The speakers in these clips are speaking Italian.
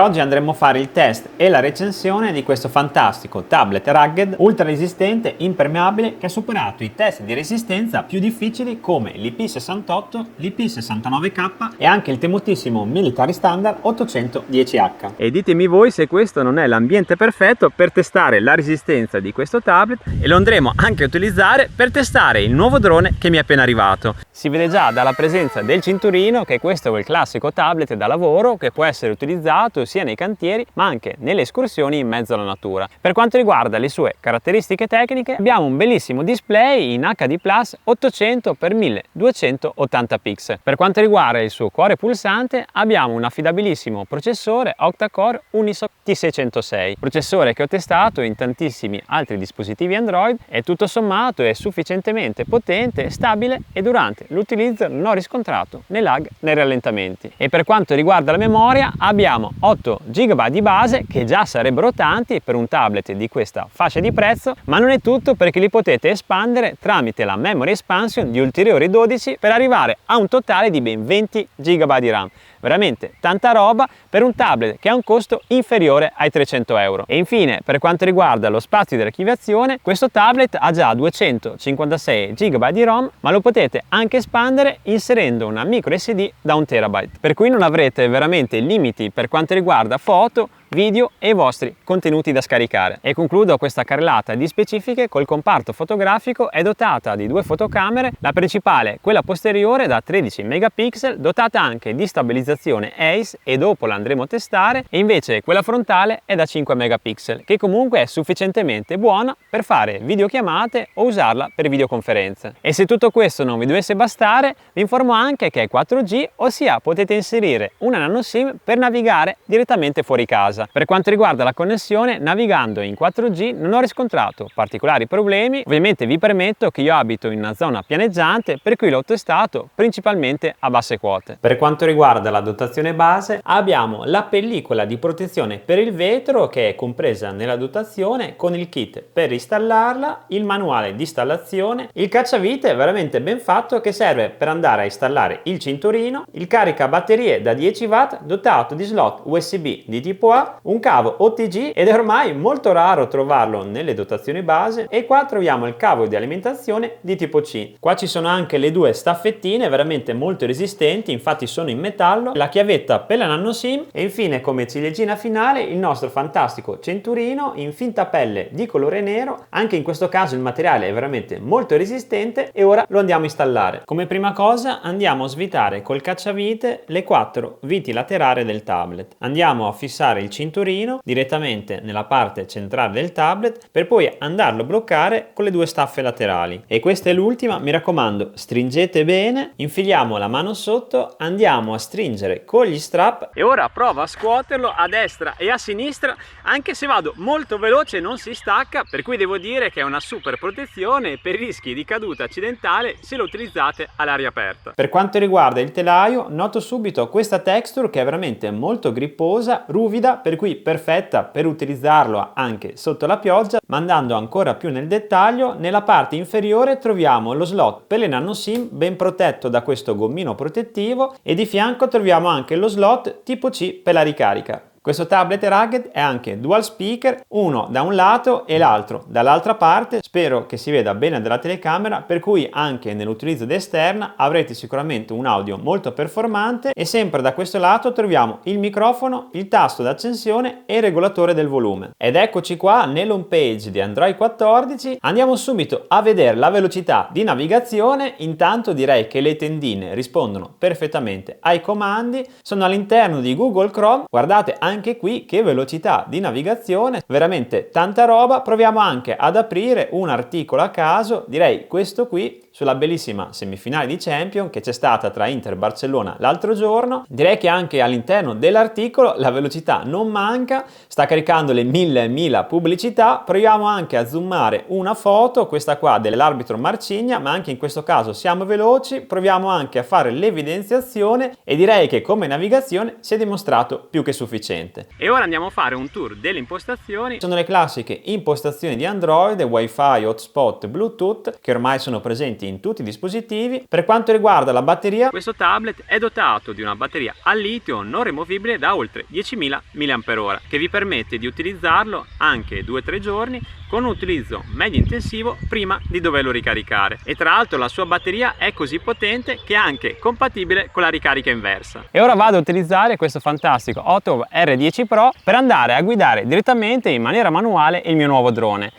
Oggi andremo a fare il test e la recensione di questo fantastico tablet rugged ultra resistente impermeabile che ha superato i test di resistenza più difficili come l'IP68, l'IP69K e anche il temutissimo Military Standard 810H. E ditemi voi se questo non è l'ambiente perfetto per testare la resistenza di questo tablet, e lo andremo anche a utilizzare per testare il nuovo drone che mi è appena arrivato. Si vede già dalla presenza del cinturino che questo è quel classico tablet da lavoro che può essere utilizzato sia nei cantieri ma anche nelle escursioni in mezzo alla natura. Per quanto riguarda le sue caratteristiche tecniche, abbiamo un bellissimo display in HD Plus 800x1280 pixel. Per quanto riguarda il suo cuore pulsante, abbiamo un affidabilissimo processore octa-core Unisoc T606, processore che ho testato in tantissimi altri dispositivi Android e tutto sommato è sufficientemente potente, stabile e durante l'utilizzo non ho riscontrato né lag né rallentamenti. E per quanto riguarda la memoria, abbiamo 8 GB di base, che già sarebbero tanti per un tablet di questa fascia di prezzo, ma non è tutto, perché li potete espandere tramite la memory expansion di ulteriori 12 per arrivare a un totale di ben 20 GB di RAM. Veramente tanta roba per un tablet che ha un costo inferiore ai 300 euro. E infine, per quanto riguarda lo spazio di archiviazione, questo tablet ha già 256 GB di ROM, ma lo potete anche espandere inserendo una micro SD da 1 TB, per cui non avrete veramente limiti per quanto riguarda foto, video e i vostri contenuti da scaricare. E concludo questa carrellata di specifiche col comparto fotografico. È dotata di 2 fotocamere, la principale, quella posteriore da 13 megapixel, dotata anche di stabilizzazione ACE e dopo la andremo a testare, e invece quella frontale è da 5 megapixel, che comunque è sufficientemente buona per fare videochiamate o usarla per videoconferenze. E se tutto questo non vi dovesse bastare, vi informo anche che è 4G, ossia potete inserire una nano SIM per navigare direttamente fuori casa. Per quanto riguarda la connessione, navigando in 4G non ho riscontrato particolari problemi. Ovviamente vi permetto che io abito in una zona pianeggiante, per cui l'ho testato principalmente a basse quote. Per quanto riguarda la dotazione base, abbiamo la pellicola di protezione per il vetro che è compresa nella dotazione, con il kit per installarla, il manuale di installazione, il cacciavite veramente ben fatto che serve per andare a installare il cinturino, il caricabatterie da 10 watt dotato di slot USB di tipo A, un cavo OTG, ed è ormai molto raro trovarlo nelle dotazioni base, e qua troviamo il cavo di alimentazione di tipo C. Qua ci sono anche le 2 staffettine veramente molto resistenti, infatti sono in metallo, la chiavetta per la nano SIM e infine come ciliegina finale il nostro fantastico cinturino in finta pelle di colore nero. Anche in questo caso il materiale è veramente molto resistente e ora lo andiamo a installare. Come prima cosa andiamo a svitare col cacciavite le 4 viti laterali del tablet. Andiamo a fissare il cinturino direttamente nella parte centrale del tablet per poi andarlo a bloccare con le 2 staffe laterali. E questa è l'ultima, mi raccomando, stringete bene, infiliamo la mano sotto, andiamo a stringere con gli strap e ora provo a scuoterlo a destra e a sinistra. Anche se vado molto veloce non si stacca, per cui devo dire che è una super protezione per i rischi di caduta accidentale se lo utilizzate all'aria aperta. Per quanto riguarda il telaio, noto subito questa texture che è veramente molto gripposa, ruvida, per cui perfetta per utilizzarlo anche sotto la pioggia. Ma andando ancora più nel dettaglio, nella parte inferiore troviamo lo slot per le nano SIM ben protetto da questo gommino protettivo, e di fianco troviamo anche lo slot tipo C per la ricarica. Questo tablet rugged è anche dual speaker, uno da un lato e l'altro dall'altra parte. Spero che si veda bene dalla telecamera, per cui anche nell'utilizzo d'esterna avrete sicuramente un audio molto performante. E sempre da questo lato troviamo il microfono, il tasto d'accensione e il regolatore del volume. Ed eccoci qua nell'home page di Android 14. Andiamo subito a vedere la velocità di navigazione. Intanto direi che le tendine rispondono perfettamente ai comandi, sono all'interno di Google Chrome. Guardate anche qui che velocità di navigazione, veramente tanta roba. Proviamo anche ad aprire un articolo a caso, direi questo qui sulla bellissima semifinale di Champions che c'è stata tra Inter e Barcellona l'altro giorno. Direi che anche all'interno dell'articolo la velocità non manca, sta caricando le 1000 pubblicità. Proviamo anche a zoomare una foto, questa qua dell'arbitro Marcigna, ma anche in questo caso siamo veloci. Proviamo anche a fare l'evidenziazione e direi che come navigazione si è dimostrato più che sufficiente. precedente. E ora andiamo a fare un tour delle impostazioni. Sono le classiche impostazioni di Android, Wi-Fi, hotspot, Bluetooth, che ormai sono presenti in tutti i dispositivi. Per quanto riguarda la batteria, questo tablet è dotato di una batteria al litio non rimovibile da oltre 10.000 mAh, che vi permette di utilizzarlo anche 2-3 giorni con un utilizzo medio intensivo prima di doverlo ricaricare. E tra l'altro la sua batteria è così potente che è anche compatibile con la ricarica inversa. E ora vado a utilizzare questo fantastico Otto R10 Pro per andare a guidare direttamente in maniera manuale il mio nuovo drone.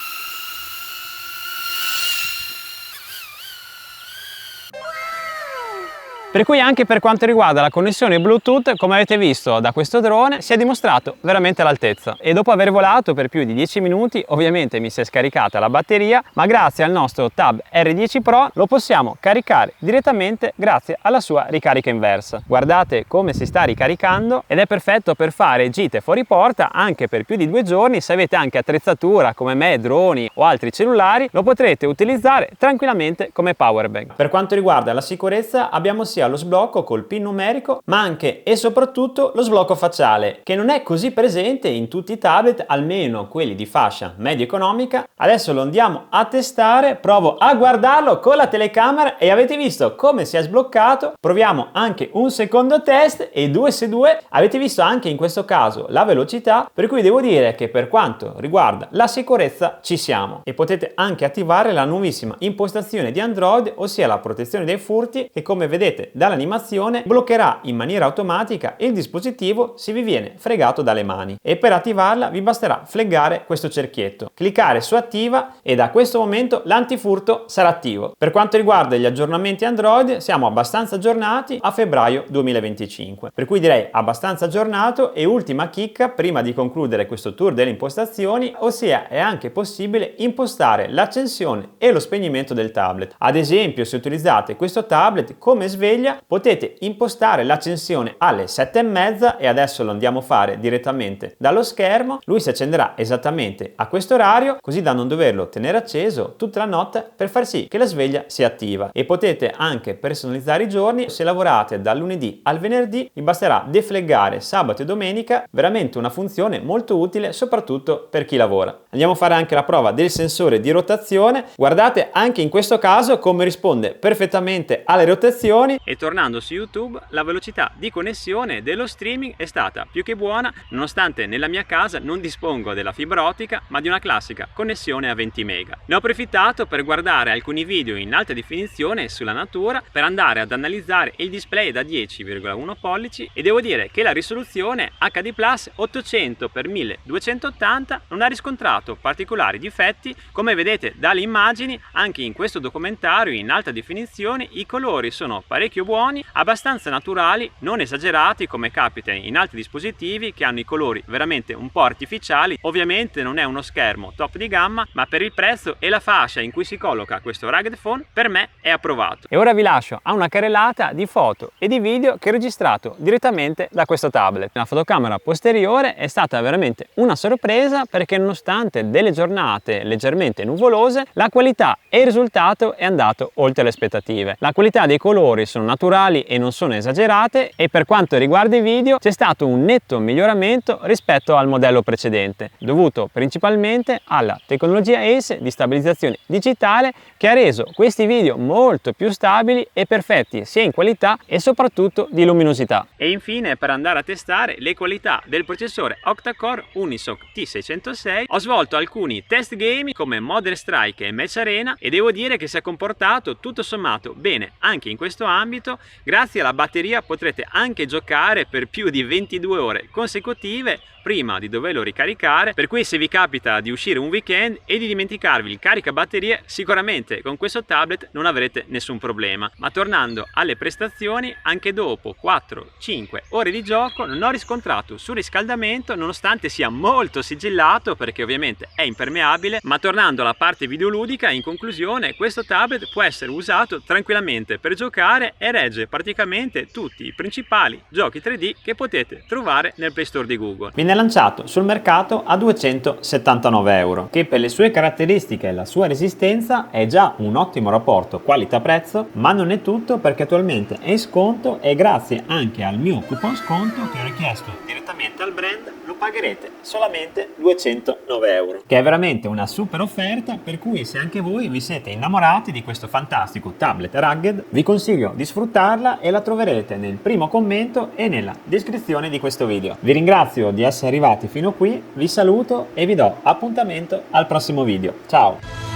Per cui anche per quanto riguarda la connessione Bluetooth, come avete visto da questo drone, si è dimostrato veramente all'altezza. E dopo aver volato per più di 10 minuti, ovviamente mi si è scaricata la batteria, ma grazie al nostro Tab R10 Pro lo possiamo caricare direttamente grazie alla sua ricarica inversa. Guardate come si sta ricaricando ed è perfetto per fare gite fuori porta anche per più di 2 giorni. Se avete anche attrezzatura come me, droni o altri cellulari, lo potrete utilizzare tranquillamente come power bank. Per quanto riguarda la sicurezza, abbiamo sia lo sblocco col PIN numerico, ma anche e soprattutto lo sblocco facciale, che non è così presente in tutti i tablet, almeno quelli di fascia medio economica. Adesso lo andiamo a testare, provo a guardarlo con la telecamera e avete visto come si è sbloccato. Proviamo anche un secondo test e 2 su 2. Avete visto anche in questo caso la velocità, per cui devo dire che per quanto riguarda la sicurezza ci siamo. E potete anche attivare la nuovissima impostazione di Android, ossia la protezione dai furti, che come vedete dall'animazione bloccherà in maniera automatica il dispositivo se vi viene fregato dalle mani. E per attivarla vi basterà fleggare questo cerchietto, cliccare su attiva e da questo momento l'antifurto sarà attivo. Per quanto riguarda gli aggiornamenti Android, siamo abbastanza aggiornati a febbraio 2025, per cui direi abbastanza aggiornato. E ultima chicca prima di concludere questo tour delle impostazioni, ossia è anche possibile impostare l'accensione e lo spegnimento del tablet. Ad esempio, se utilizzate questo tablet come sveglia, potete impostare l'accensione alle 7:30 e adesso lo andiamo a fare direttamente dallo schermo. Lui si accenderà esattamente a questo orario, così da non doverlo tenere acceso tutta la notte per far sì che la sveglia sia attiva. E potete anche personalizzare i giorni. Se lavorate dal lunedì al venerdì vi basterà defleggare sabato e domenica, veramente una funzione molto utile soprattutto per chi lavora. Andiamo a fare anche la prova del sensore di rotazione. Guardate anche in questo caso come risponde perfettamente alle rotazioni. E tornando su YouTube, la velocità di connessione dello streaming è stata più che buona, nonostante nella mia casa non dispongo della fibra ottica ma di una classica connessione a 20 mega. Ne ho approfittato per guardare alcuni video in alta definizione sulla natura, per andare ad analizzare il display da 10,1 pollici e devo dire che la risoluzione HD Plus 800x1280 non ha riscontrato particolari difetti. Come vedete dalle immagini, anche in questo documentario in alta definizione i colori sono parecchio buoni, abbastanza naturali, non esagerati come capita in altri dispositivi che hanno i colori veramente un po' artificiali. Ovviamente non è uno schermo top di gamma, ma per il prezzo e la fascia in cui si colloca questo rugged phone per me è approvato. E ora vi lascio a una carrellata di foto e di video che ho registrato direttamente da questo tablet. La fotocamera posteriore è stata veramente una sorpresa, perché nonostante delle giornate leggermente nuvolose, la qualità e il risultato è andato oltre le aspettative. La qualità dei colori sono naturali e non sono esagerate, e per quanto riguarda i video c'è stato un netto miglioramento rispetto al modello precedente, dovuto principalmente alla tecnologia ACE di stabilizzazione digitale, che ha reso questi video molto più stabili e perfetti sia in qualità e soprattutto di luminosità. E infine, per andare a testare le qualità del processore octa-core Unisoc T606, ho svolto alcuni test game come Model Strike e Match Arena e devo dire che si è comportato tutto sommato bene anche in questo ambito. Grazie alla batteria potrete anche giocare per più di 22 ore consecutive prima di doverlo ricaricare, per cui se vi capita di uscire un weekend e di dimenticarvi il caricabatterie, sicuramente con questo tablet non avrete nessun problema. Ma tornando alle prestazioni, anche dopo 4-5 ore di gioco non ho riscontrato surriscaldamento, nonostante sia molto sigillato perché ovviamente è impermeabile. Ma tornando alla parte videoludica, in conclusione questo tablet può essere usato tranquillamente per giocare e regge praticamente tutti i principali giochi 3D che potete trovare nel Play Store di Google. Viene lanciato sul mercato a 279 euro, che per le sue caratteristiche e la sua resistenza è già un ottimo rapporto qualità-prezzo, ma non è tutto, perché attualmente è in sconto e grazie anche al mio coupon sconto che ho richiesto direttamente al brand lo pagherete solamente 209 euro, che è veramente una super offerta, per cui se anche voi vi siete innamorati di questo fantastico tablet rugged vi consiglio di sfruttarla e la troverete nel primo commento e nella descrizione di questo video. Vi ringrazio di essere arrivati fino qui, vi saluto e vi do appuntamento al prossimo video. Ciao!